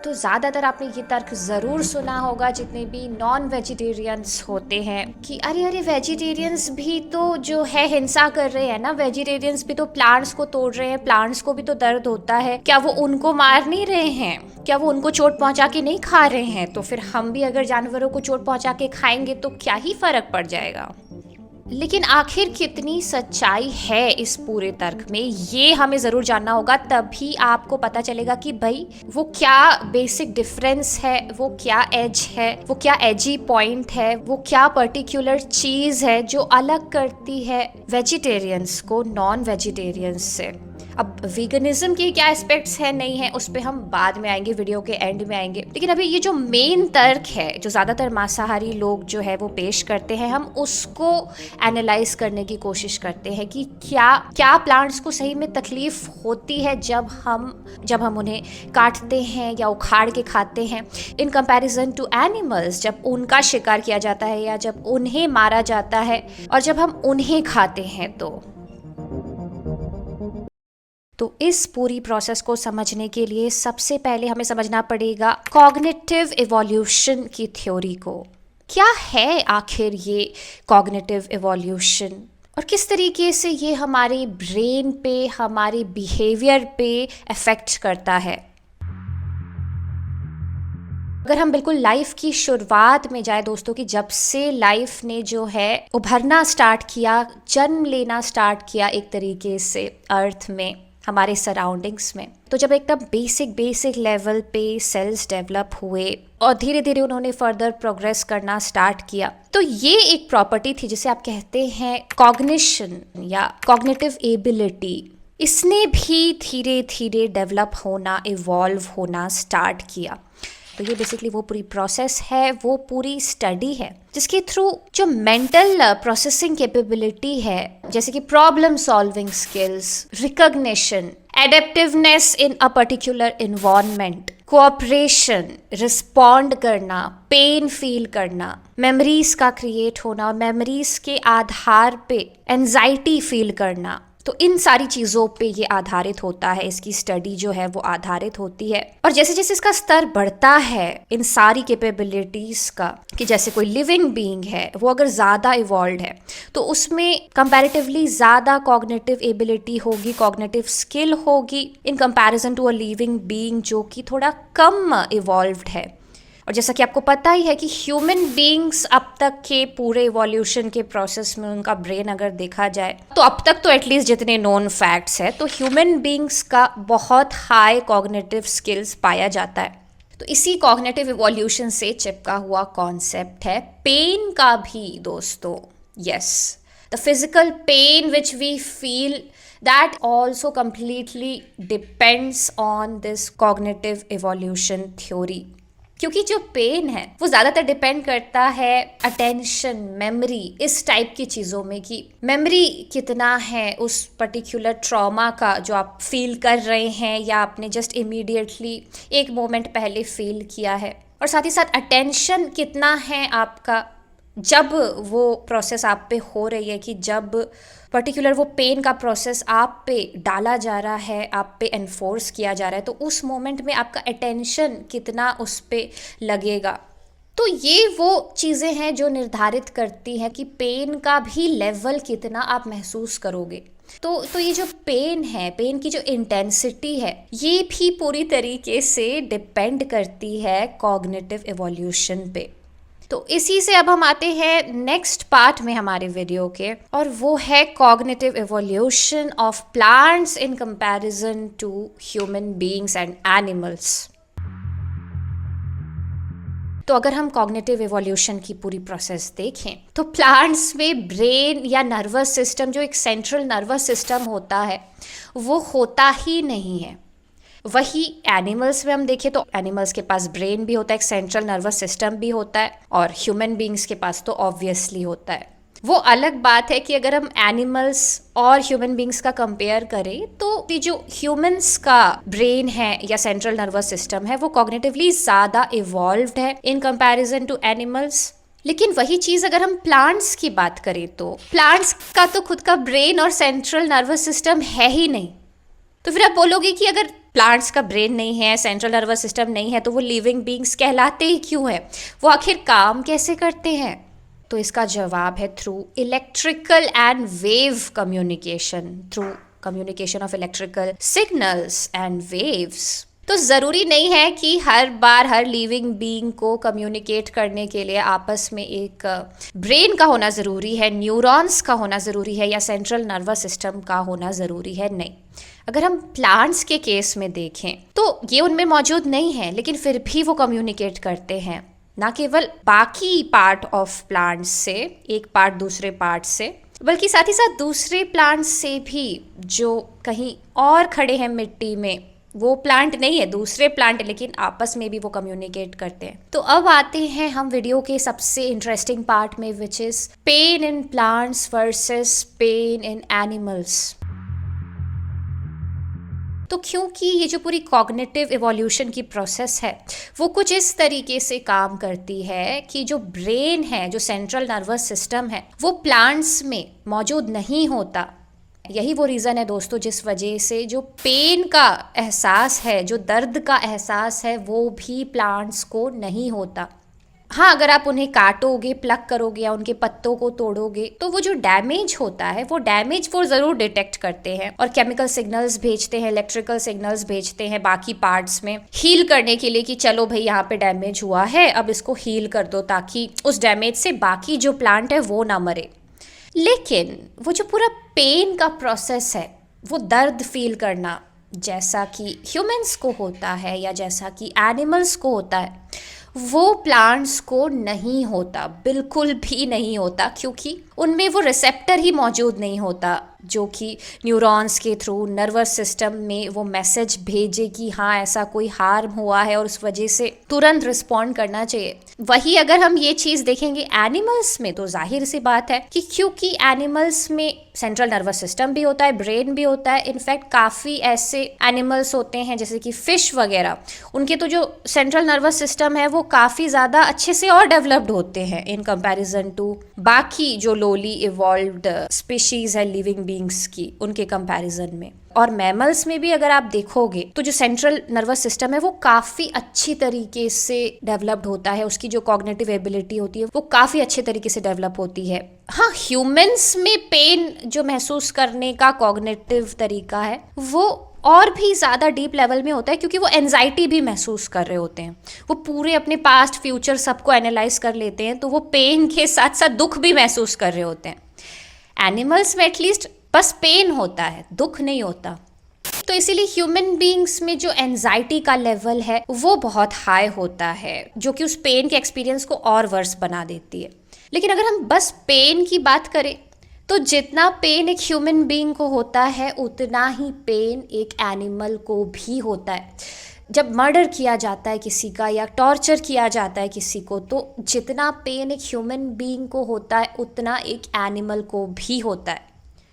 तो ज़्यादातर आपने ये तर्क ज़रूर सुना होगा जितने भी नॉन वेजिटेरियंस होते हैं कि अरे अरे वेजिटेरियंस भी तो जो है हिंसा कर रहे हैं ना, वेजिटेरियंस भी तो प्लांट्स को तोड़ रहे हैं, प्लांट्स को भी तो दर्द होता है, क्या वो उनको मार नहीं रहे हैं, क्या वो उनको चोट पहुंचा के नहीं खा रहे हैं, तो फिर हम भी अगर जानवरों को चोट पहुंचा के खाएंगे तो क्या ही फर्क पड़ जाएगा। लेकिन आखिर कितनी सच्चाई है इस पूरे तर्क में, ये हमें ज़रूर जानना होगा, तभी आपको पता चलेगा कि भाई वो क्या बेसिक डिफरेंस है, वो क्या एज है, वो क्या एजी पॉइंट है, वो क्या पर्टिकुलर चीज़ है जो अलग करती है वेजिटेरियंस को नॉन वेजिटेरियंस से। अब वीगनिज्म के क्या एस्पेक्ट्स हैं नहीं है उस पर हम बाद में आएंगे, वीडियो के एंड में आएंगे, लेकिन अभी ये जो मेन तर्क है जो ज़्यादातर मांसाहारी लोग जो है वो पेश करते हैं, हम उसको एनालाइज करने की कोशिश करते हैं कि क्या क्या प्लांट्स को सही में तकलीफ होती है जब हम उन्हें काटते हैं या उखाड़ के खाते हैं इन कंपैरिजन टू एनिमल्स, जब उनका शिकार किया जाता है या जब उन्हें मारा जाता है और जब हम उन्हें खाते हैं। तो इस पूरी प्रोसेस को समझने के लिए सबसे पहले हमें समझना पड़ेगा कॉग्निटिव इवोल्यूशन की थ्योरी को। क्या है आखिर ये कॉग्निटिव इवोल्यूशन और किस तरीके से ये हमारे ब्रेन पे, हमारे बिहेवियर पे इफेक्ट करता है। अगर हम बिल्कुल लाइफ की शुरुआत में जाए दोस्तों, कि जब से लाइफ ने जो है उभरना स्टार्ट किया, जन्म लेना स्टार्ट किया एक तरीके से अर्थ में, हमारे सराउंडिंग्स में, तो जब एकदम बेसिक लेवल पे सेल्स डेवलप हुए और धीरे धीरे उन्होंने फर्दर प्रोग्रेस करना स्टार्ट किया, तो ये एक प्रॉपर्टी थी जिसे आप कहते हैं कॉग्निशन या कॉग्निटिव एबिलिटी, इसने भी धीरे धीरे डेवलप होना, इवॉल्व होना स्टार्ट किया। तो ये बेसिकली वो पूरी प्रोसेस है, वो पूरी स्टडी है जिसके थ्रू जो मेंटल प्रोसेसिंग कैपेबिलिटी है, जैसे कि problem solving skills, recognition, adaptiveness in a particular environment, cooperation, respond करना, पेन फील करना, मेमोरीज का क्रिएट होना, मेमोरीज के आधार पे एंजाइटी फील करना, तो इन सारी चीज़ों पे ये आधारित होता है, इसकी स्टडी जो है वो आधारित होती है। और जैसे जैसे इसका स्तर बढ़ता है इन सारी कैपेबिलिटीज़ का, कि जैसे कोई लिविंग बीइंग है वो अगर ज़्यादा इवॉल्व है तो उसमें कंपैरेटिवली ज़्यादा कॉग्निटिव एबिलिटी होगी, कॉग्निटिव स्किल होगी in comparison to a living being जो कि थोड़ा कम इवॉल्व्ड है। और जैसा कि आपको पता ही है कि ह्यूमन बीइंग्स अब तक के पूरे इवोल्यूशन के प्रोसेस में उनका ब्रेन अगर देखा जाए तो अब तक तो एटलीस्ट जितने नोन फैक्ट्स है, तो ह्यूमन बीइंग्स का बहुत हाई कॉग्निटिव स्किल्स पाया जाता है। तो इसी कॉग्निटिव इवोल्यूशन से चिपका हुआ कॉन्सेप्ट है पेन का भी दोस्तों। Yes, the physical pain which we feel, that also completely depends on this cognitive evolution theory। क्योंकि जो पेन है वो ज़्यादातर डिपेंड करता है अटेंशन, मेमोरी, इस टाइप की चीज़ों में, कि मेमोरी कितना है उस पर्टिकुलर ट्रॉमा का जो आप फील कर रहे हैं या आपने जस्ट इमीडिएटली एक मोमेंट पहले फील किया है, और साथ ही साथ अटेंशन कितना है आपका जब वो प्रोसेस आप पे हो रही है, कि जब पर्टिकुलर वो पेन का प्रोसेस आप पे डाला जा रहा है, आप पे एनफोर्स किया जा रहा है, तो उस मोमेंट में आपका अटेंशन कितना उस पे लगेगा। तो ये वो चीज़ें हैं जो निर्धारित करती हैं कि पेन का भी लेवल कितना आप महसूस करोगे। तो ये जो पेन है, पेन की जो इंटेंसिटी है, ये भी पूरी तरीके से डिपेंड करती है कॉग्निटिव इवोल्यूशन पे। तो इसी से अब हम आते हैं नेक्स्ट पार्ट में हमारे वीडियो के, और वो है cognitive evolution of plants in comparison to human beings and animals. तो अगर हम कॉग्निटिव इवोल्यूशन की पूरी प्रोसेस देखें तो प्लांट्स में ब्रेन या नर्वस सिस्टम, जो एक सेंट्रल नर्वस सिस्टम होता है, वो होता ही नहीं है। वही एनिमल्स में हम देखें तो एनिमल्स के पास ब्रेन भी होता है, एक सेंट्रल नर्वस सिस्टम भी होता है, और ह्यूमन बीइंग्स के पास तो ऑब्वियसली होता है। वो अलग बात है कि अगर हम एनिमल्स और ह्यूमन बीइंग्स का कंपेयर करें तो ये जो ह्यूमंस का ब्रेन है या सेंट्रल नर्वस सिस्टम है वो कॉग्निटिवली ज़्यादा इवॉल्व्ड है इन कंपैरिजन टू एनिमल्स। लेकिन वही चीज़ अगर हम प्लांट्स की बात करें तो प्लांट्स का तो खुद का ब्रेन और सेंट्रल नर्वस सिस्टम है ही नहीं। तो फिर आप बोलोगे कि अगर प्लांट्स का ब्रेन नहीं है, सेंट्रल नर्वस सिस्टम नहीं है, तो वो लिविंग बींग्स कहलाते ही क्यों है? वो आखिर काम कैसे करते हैं? तो इसका जवाब है through electrical and wave communication, through communication of electrical signals and waves. तो ज़रूरी नहीं है कि हर बार हर लिविंग बीइंग को कम्युनिकेट करने के लिए आपस में एक ब्रेन का होना ज़रूरी है, न्यूरॉन्स का होना ज़रूरी है, या सेंट्रल नर्वस सिस्टम का होना ज़रूरी है। नहीं, अगर हम प्लांट्स के केस में देखें तो ये उनमें मौजूद नहीं है, लेकिन फिर भी वो कम्युनिकेट करते हैं, ना केवल बाकी पार्ट ऑफ प्लांट्स से, एक पार्ट दूसरे पार्ट से, बल्कि साथ ही साथ दूसरे प्लांट्स से भी जो कहीं और खड़े हैं मिट्टी में। वो प्लांट नहीं है, दूसरे प्लांट, लेकिन आपस में भी वो कम्युनिकेट करते हैं। तो अब आते हैं हम वीडियो के सबसे इंटरेस्टिंग पार्ट में, which is pain in plants versus pain in animals. तो क्योंकि ये जो पूरी कॉग्निटिव इवोल्यूशन की प्रोसेस है वो कुछ इस तरीके से काम करती है कि जो ब्रेन है, जो सेंट्रल नर्वस सिस्टम है, वो प्लांट्स में मौजूद नहीं होता। यही वो रीज़न है दोस्तों जिस वजह से जो पेन का एहसास है, जो दर्द का एहसास है, वो भी प्लांट्स को नहीं होता। हाँ, अगर आप उन्हें काटोगे, प्लक करोगे या उनके पत्तों को तोड़ोगे तो वो जो डैमेज होता है वो डैमेज वो ज़रूर डिटेक्ट करते हैं और केमिकल सिग्नल्स भेजते हैं, इलेक्ट्रिकल सिग्नल्स भेजते हैं बाकी पार्ट्स में हील करने के लिए कि चलो भाई यहाँ पे डैमेज हुआ है, अब इसको हील कर दो ताकि उस डैमेज से बाकी जो प्लांट है वो ना मरे। लेकिन वो जो पूरा पेन का प्रोसेस है, वो दर्द फील करना, जैसा कि ह्यूमंस को होता है या जैसा कि एनिमल्स को होता है, वो प्लांट्स को नहीं होता, बिल्कुल भी नहीं होता, क्योंकि उनमें वो रिसेप्टर ही मौजूद नहीं होता जो कि न्यूरॉन्स के थ्रू नर्वस सिस्टम में वो मैसेज भेजे कि हाँ ऐसा कोई हार्म हुआ है और उस वजह से तुरंत रिस्पॉन्ड करना चाहिए। वही अगर हम ये चीज़ देखेंगे एनिमल्स में, तो जाहिर सी बात है कि क्योंकि एनिमल्स में सेंट्रल नर्वस सिस्टम भी होता है, ब्रेन भी होता है। इनफैक्ट काफ़ी ऐसे एनिमल्स होते हैं जैसे कि फिश वगैरह, उनके तो जो सेंट्रल नर्वस सिस्टम है वो काफ़ी ज़्यादा अच्छे से और डेवलप्ड होते हैं इन कंपैरिजन टू बाकी जो लोली इवॉल्व्ड स्पीशीज है लिविंग बींग्स की, उनके कंपैरिजन में। और मैमल्स में भी अगर आप देखोगे तो जो सेंट्रल नर्वस सिस्टम है वो काफ़ी अच्छी तरीके से डेवलप्ड होता है, उसकी जो कॉग्निटिव एबिलिटी होती है वो काफ़ी अच्छे तरीके से डेवलप होती है। हाँ, ह्यूमंस में पेन जो महसूस करने का कॉग्निटिव तरीका है वो और भी ज़्यादा डीप लेवल में होता है, क्योंकि वो एंजाइटी भी महसूस कर रहे होते हैं, वो पूरे अपने पास्ट फ्यूचर सबको एनालाइज कर लेते हैं, तो वो पेन के साथ साथ दुख भी महसूस कर रहे होते हैं। एनिमल्स में एटलीस्ट बस पेन होता है, दुख नहीं होता। तो इसीलिए ह्यूमन बीइंग्स में जो एंजाइटी का लेवल है वो बहुत हाई होता है, जो कि उस पेन के एक्सपीरियंस को और वर्स बना देती है। लेकिन अगर हम बस पेन की बात करें तो जितना पेन एक ह्यूमन बीइंग को होता है उतना ही पेन एक एनिमल को भी होता है। जब मर्डर किया जाता है किसी का या टॉर्चर किया जाता है किसी को, तो जितना पेन एक ह्यूमन बीइंग को होता है उतना एक एनिमल को भी होता है।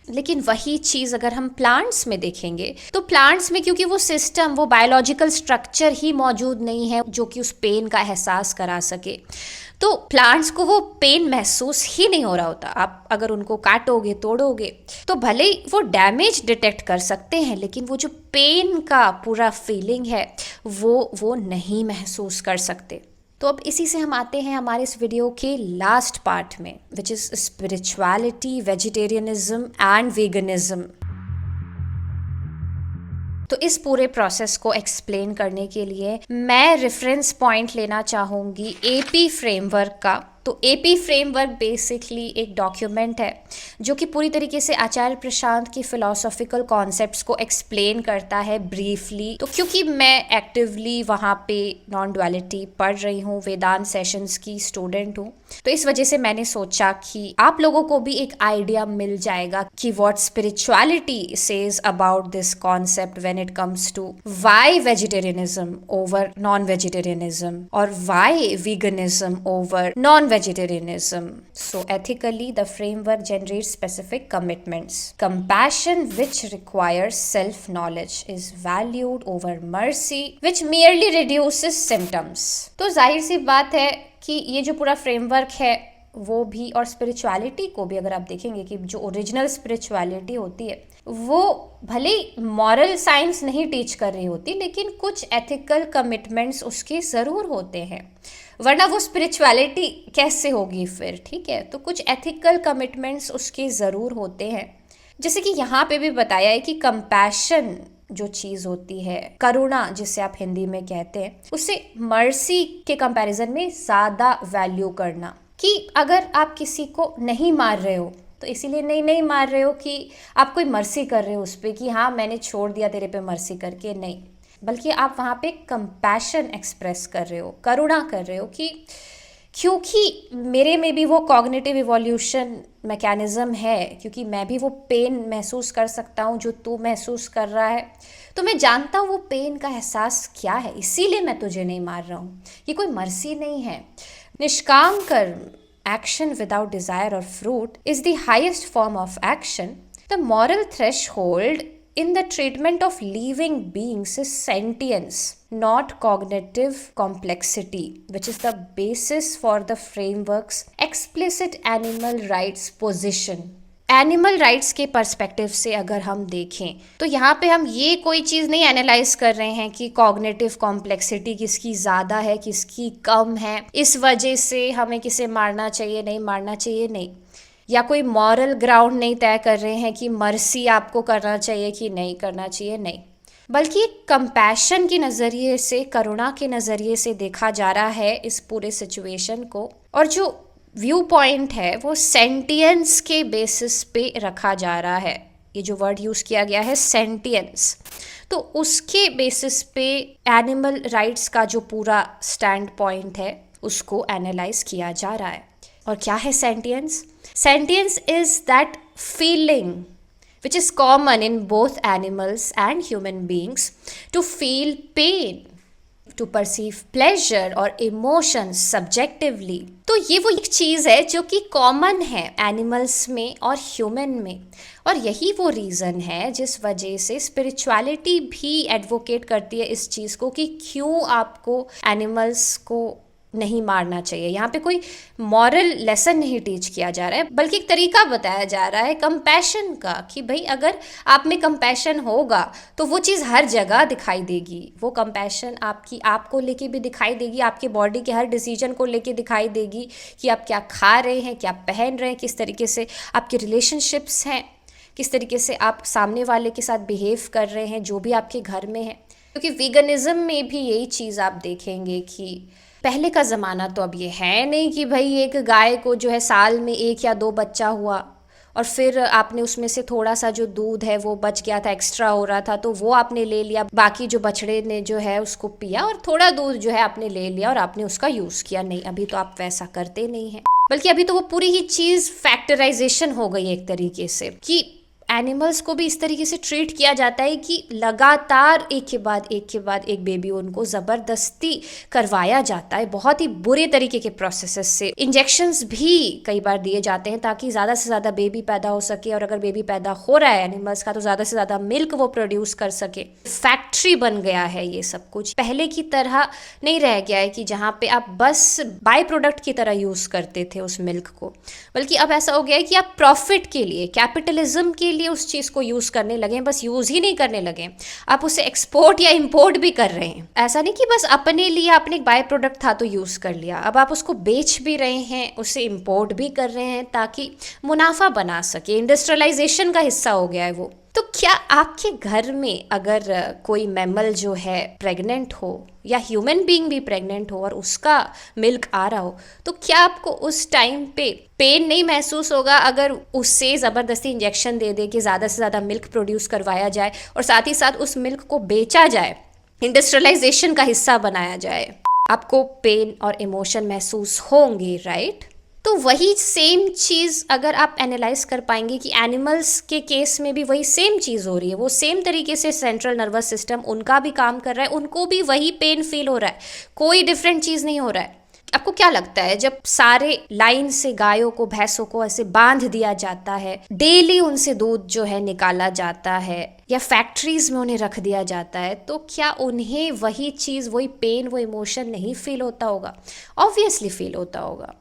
लेकिन वही चीज़ अगर हम प्लांट्स में देखेंगे तो प्लांट्स में क्योंकि वो सिस्टम, वो बायोलॉजिकल स्ट्रक्चर ही मौजूद नहीं है जो कि उस पेन का एहसास करा सके, तो प्लांट्स को वो पेन महसूस ही नहीं हो रहा होता। आप अगर उनको काटोगे, तोड़ोगे, तो भले ही वो डैमेज डिटेक्ट कर सकते हैं, लेकिन वो जो पेन का पूरा फीलिंग है वो नहीं महसूस कर सकते। तो अब इसी से हम आते हैं हमारे इस वीडियो के लास्ट पार्ट में, which is spirituality, vegetarianism and veganism. तो इस पूरे प्रोसेस को एक्सप्लेन करने के लिए मैं रेफरेंस पॉइंट लेना चाहूँगी एपी फ्रेमवर्क का। तो एपी फ्रेमवर्क बेसिकली एक डॉक्यूमेंट है जो कि पूरी तरीके से आचार्य प्रशांत की फिलोसॉफिकल कॉन्सेप्ट्स को एक्सप्लेन करता है ब्रीफली। तो क्योंकि मैं एक्टिवली वहाँ पे नॉन डुअलिटी पढ़ रही हूँ, वेदांत सेशंस की स्टूडेंट हूँ, तो इस वजह से मैंने सोचा कि आप लोगों को भी एक आइडिया मिल जाएगा कि what spirituality says about this concept when it comes to why vegetarianism over non vegetarianism और why veganism over non vegetarianism. So ethically, the framework generates specific commitments. Compassion, which requires self-knowledge, is valued over mercy, which merely reduces symptoms. तो जाहिर सी बात है कि ये जो पूरा framework है वो भी, और स्पिरिचुअलिटी को भी अगर आप देखेंगे कि जो ओरिजिनल स्पिरिचुअलिटी होती है वो भले मॉरल साइंस नहीं टीच कर रही होती, लेकिन कुछ एथिकल कमिटमेंट्स उसके ज़रूर होते हैं, वरना वो स्पिरिचुअलिटी कैसे होगी फिर, ठीक है। तो कुछ एथिकल कमिटमेंट्स उसके ज़रूर होते हैं, जैसे कि यहाँ पे भी बताया है कि कंपैशन जो चीज़ होती है, करुणा जिसे आप हिंदी में कहते हैं, उसे मर्सी के कंपैरिजन में ज़्यादा वैल्यू करना, कि अगर आप किसी को नहीं मार रहे हो तो इसीलिए नहीं मार रहे हो कि आप कोई मर्सी कर रहे हो उस पर, कि हाँ मैंने छोड़ दिया तेरे पे मर्सी करके, नहीं, बल्कि आप वहाँ पे कंपैशन एक्सप्रेस कर रहे हो, करुणा कर रहे हो, कि क्योंकि मेरे में भी वो कॉग्निटिव इवोल्यूशन मैकेनिज़्म है, क्योंकि मैं भी वो पेन महसूस कर सकता हूँ जो तू महसूस कर रहा है, तो मैं जानता हूँ वो पेन का एहसास क्या है, इसीलिए मैं तुझे नहीं मार रहा हूँ। ये कोई मर्सी नहीं है। निष्काम कर्म, action without desire or fruit, is the highest form of action. The moral threshold in the treatment of living beings is sentience, not cognitive complexity, which is the basis for the framework's explicit animal rights position. Animal rights के perspective से अगर हम देखें तो यहाँ पे हम ये कोई चीज़ नहीं एनालाइज कर रहे हैं कि कॉग्निटिव कॉम्प्लेक्सिटी किसकी ज़्यादा है किसकी कम है, इस वजह से हमें किसे मारना चाहिए नहीं मारना चाहिए, नहीं, या कोई मॉरल ग्राउंड नहीं तय कर रहे हैं कि मर्सी आपको करना चाहिए कि नहीं करना चाहिए, नहीं, बल्कि एक कंपैशन के नज़रिए से, करुणा के नज़रिए से देखा जा रहा है इस पूरे सिचुएशन को, और जो व्यू पॉइंट है वो सेंटियंस के बेसिस पे रखा जा रहा है। ये जो वर्ड यूज़ किया गया है सेंटियंस, तो उसके बेसिस पे एनिमल राइट्स का जो पूरा स्टैंड पॉइंट है उसको एनालाइज किया जा रहा है। और क्या है sentience? Sentience is that feeling which is common in both animals and human beings to feel pain, to perceive pleasure or emotions subjectively. तो ये वो एक चीज़ है जो कि कॉमन है एनिमल्स में और ह्यूमन में, और यही वो रीज़न है जिस वजह से स्पिरिचुअलिटी भी एडवोकेट करती है इस चीज़ को कि क्यों आपको एनिमल्स को नहीं मारना चाहिए। यहाँ पे कोई मॉरल लेसन नहीं टीच किया जा रहा है, बल्कि एक तरीका बताया जा रहा है कंपैशन का, कि भाई अगर आप में कंपैशन होगा तो वो चीज़ हर जगह दिखाई देगी। वो कंपैशन आपकी आपको लेके भी दिखाई देगी, आपके बॉडी के हर डिसीजन को लेके दिखाई देगी कि आप क्या खा रहे हैं, क्या पहन रहे हैं, किस तरीके से आपके रिलेशनशिप्स हैं, किस तरीके से आप सामने वाले के साथ बिहेव कर रहे हैं जो भी आपके घर में है। क्योंकि वीगनिज़म में भी यही चीज़ आप देखेंगे कि पहले का ज़माना तो अब ये है नहीं कि भाई एक गाय को जो है साल में 1 या 2 बच्चा हुआ और फिर आपने उसमें से थोड़ा सा जो दूध है वो बच गया था, एक्स्ट्रा हो रहा था, तो वो आपने ले लिया, बाकी जो बछड़े ने जो है उसको पिया और थोड़ा दूध जो है आपने ले लिया और आपने उसका यूज़ किया। नहीं, अभी तो आप वैसा करते नहीं हैं, बल्कि अभी तो वो पूरी ही चीज़ फैक्टराइजेशन हो गई है एक तरीके से, कि एनिमल्स को भी इस तरीके से ट्रीट किया जाता है कि लगातार एक के बाद एक बेबी उनको ज़बरदस्ती करवाया जाता है, बहुत ही बुरे तरीके के प्रोसेसेस से। इंजेक्शंस भी कई बार दिए जाते हैं ताकि ज़्यादा से ज़्यादा बेबी पैदा हो सके, और अगर बेबी पैदा हो रहा है एनिमल्स का तो ज़्यादा से ज़्यादा मिल्क वो प्रोड्यूस कर सके। फैक्ट्री बन गया है ये सब कुछ, पहले की तरह नहीं रह गया है कि जहाँ पे आप बस बाय प्रोडक्ट की तरह यूज़ करते थे उस मिल्क को, बल्कि अब ऐसा हो गया है कि आप प्रॉफिट के लिए, कैपिटलिज्म के लिए उस चीज़ को यूज़ करने लगे हैं, बस यूज़ ही नहीं करने लगे, आप उसे एक्सपोर्ट या इंपोर्ट भी कर रहे हैं। ऐसा नहीं कि बस अपने लिए आपने एक बाय प्रोडक्ट था तो यूज़ कर लिया, अब आप उसको बेच भी रहे हैं, उसे इंपोर्ट भी कर रहे हैं ताकि मुनाफा बना सके। इंडस्ट्रियलाइजेशन का हिस्सा हो गया है वो। तो क्या आपके घर में अगर कोई मैमल जो है प्रेग्नेंट हो या ह्यूमन बीइंग भी प्रेग्नेंट हो और उसका मिल्क आ रहा हो, तो क्या आपको उस टाइम पे पेन नहीं महसूस होगा अगर उससे ज़बरदस्ती इंजेक्शन दे दे के ज़्यादा से ज़्यादा मिल्क प्रोड्यूस करवाया जाए और साथ ही साथ उस मिल्क को बेचा जाए, इंडस्ट्रियलाइजेशन का हिस्सा बनाया जाए? आपको पेन और इमोशन महसूस होंगे, राइट? तो वही सेम चीज़ अगर आप एनालाइज कर पाएंगे कि एनिमल्स के केस में भी वही सेम चीज़ हो रही है, वो सेम तरीके से सेंट्रल नर्वस सिस्टम उनका भी काम कर रहा है, उनको भी वही पेन फील हो रहा है, कोई डिफरेंट चीज़ नहीं हो रहा है। आपको क्या लगता है जब सारे लाइन से गायों को, भैंसों को ऐसे बांध दिया जाता है, डेली उनसे दूध जो है निकाला जाता है या फैक्ट्रीज में उन्हें रख दिया जाता है, तो क्या उन्हें वही चीज़, वही पेन, वो इमोशन नहीं फील होता होगा? ऑब्वियसली फील होता होगा।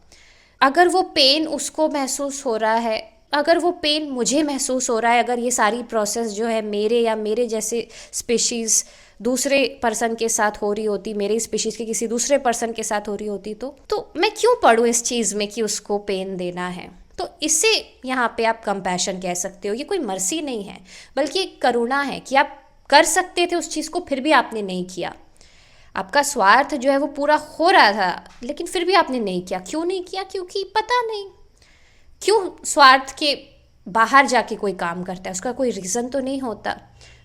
अगर वो पेन उसको महसूस हो रहा है, अगर वो पेन मुझे महसूस हो रहा है, अगर ये सारी प्रोसेस जो है मेरे या मेरे जैसे स्पीशीज़ दूसरे पर्सन के साथ हो रही होती, मेरे स्पीशीज़ के किसी दूसरे पर्सन के साथ हो रही होती, तो मैं क्यों पढ़ूँ इस चीज़ में कि उसको पेन देना है। तो इससे यहाँ पे आप कंपैशन कह सकते हो। ये कोई मर्सी नहीं है, बल्कि एक करुणा है कि आप कर सकते थे उस चीज़ को, फिर भी आपने नहीं किया। आपका स्वार्थ जो है वो पूरा हो रहा था, लेकिन फिर भी आपने नहीं किया। क्यों नहीं किया? क्योंकि पता नहीं क्यों स्वार्थ के बाहर जाके कोई काम करता है, उसका कोई रीज़न तो नहीं होता।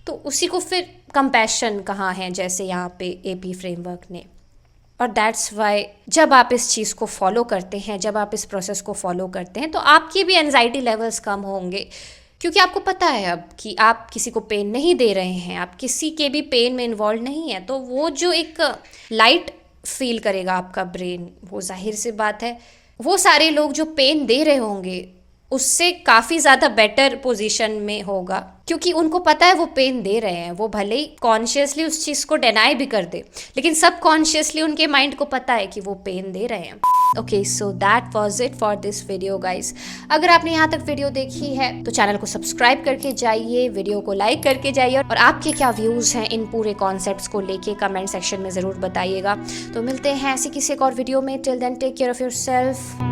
तो उसी को फिर कंपैशन कहाँ है, जैसे यहाँ पे एपी फ्रेमवर्क ने। और दैट्स वाई जब आप इस चीज़ को फॉलो करते हैं, जब आप इस प्रोसेस को फॉलो करते हैं, तो आपकी भी एनजाइटी लेवल्स कम होंगे, क्योंकि आपको पता है अब कि आप किसी को पेन नहीं दे रहे हैं, आप किसी के भी पेन में इन्वॉल्व नहीं है। तो वो जो एक लाइट फील करेगा आपका ब्रेन, वो जाहिर सी बात है वो सारे लोग जो पेन दे रहे होंगे उससे काफ़ी ज़्यादा बेटर पोजीशन में होगा, क्योंकि उनको पता है वो पेन दे रहे हैं। वो भले ही कॉन्शियसली उस चीज़ को डिनाई भी कर दे, लेकिन सब कॉन्शियसली उनके माइंड को पता है कि वो पेन दे रहे हैं। Okay, so that was it for this video guys. अगर आपने यहाँ तक वीडियो देखी है तो चैनल को सब्सक्राइब करके जाइए, वीडियो को लाइक करके जाइए, और आपके क्या व्यूज़ हैं इन पूरे कॉन्सेप्ट्स को लेके कमेंट सेक्शन में ज़रूर बताइएगा। तो मिलते हैं ऐसे किसी एक और वीडियो में। Till then take care of yourself.